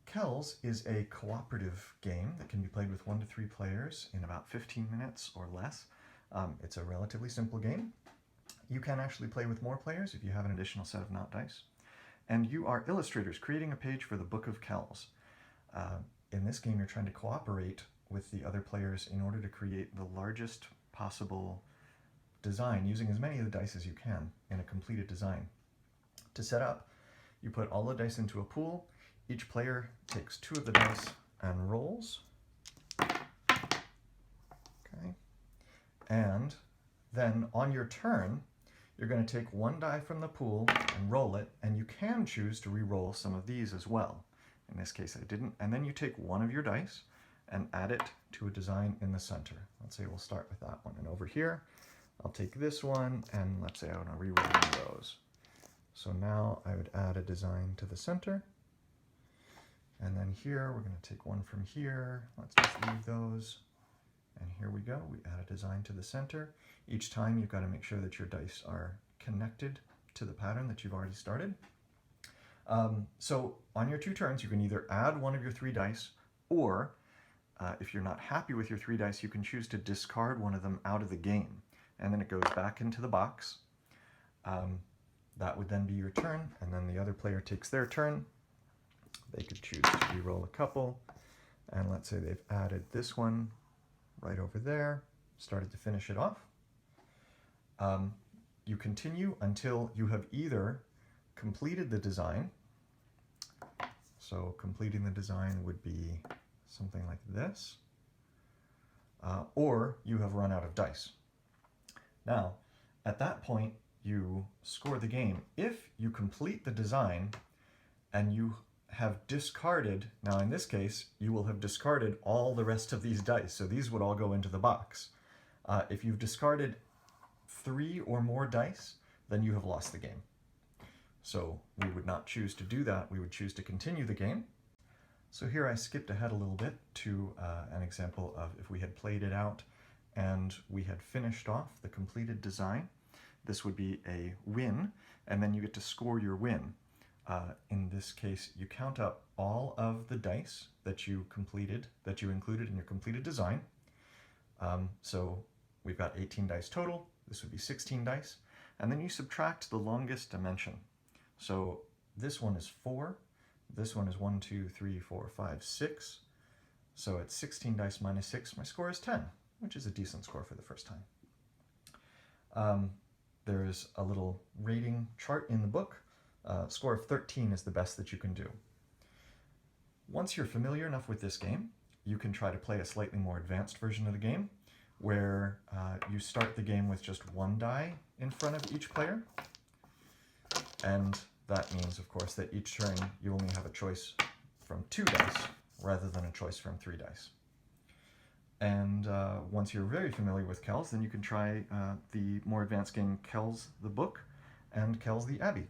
Kells is a cooperative game that can be played with 1 to 3 players in about 15 minutes or less. It's a relatively simple game. You can actually play with more players if you have an additional set of knot dice. And you are illustrators creating a page for the Book of Kells. In this game, you're trying to cooperate with the other players in order to create the largest possible design using as many of the dice as you can in a completed design. To set up, you put all the dice into a pool. Each player takes 2 of the dice and rolls. Okay. And then on your turn, you're going to take 1 die from the pool and roll it, and you can choose to re-roll some of these as well. In this case, I didn't. And then you take 1 of your dice and add it to a design in the center. Let's say we'll start with that one. And over here, I'll take this one, and let's say I want to re-roll one of those. So now I would add a design to the center. And then here, we're going to take 1 from here. Let's just leave those. And here we go. We add a design to the center. Each time, you've got to make sure that your dice are connected to the pattern that you've already started. So on your 2 turns, you can either add 1 of your 3 dice, or if you're not happy with your 3 dice, you can choose to discard 1 of them out of the game. And then it goes back into the box. That would then be your turn, and then the other player takes their turn. They could choose to re-roll a couple, and let's say they've added this one right over there, started to finish it off. You continue until you have either completed the design. So completing the design would be something like this, or you have run out of dice. Now, at that point, you score the game. If you complete the design and you have discarded, now in this case, you will have discarded all the rest of these dice, so these would all go into the box. If you've discarded 3 or more dice, then you have lost the game. So we would not choose to do that. We would choose to continue the game. So here I skipped ahead a little bit to an example of if we had played it out and we had finished off the completed design. This would be a win, and then you get to score your win. In this case, you count up all of the dice that you included in your completed design. So we've got 18 dice total. This would be 16 dice. And then you subtract the longest dimension. So this one is 4. This one is 1, 2, 3, 4, 5, 6. So it's 16 dice minus 6. My score is 10, which is a decent score for the first time. There is a little rating chart in the book. Score of 13 is the best that you can do. Once you're familiar enough with this game, you can try to play a slightly more advanced version of the game, where you start the game with just 1 die in front of each player. And that means, of course, that each turn you only have a choice from 2 dice rather than a choice from 3 dice. And once you're very familiar with Kells, then you can try the more advanced game Kells the Book and Kells the Abbey.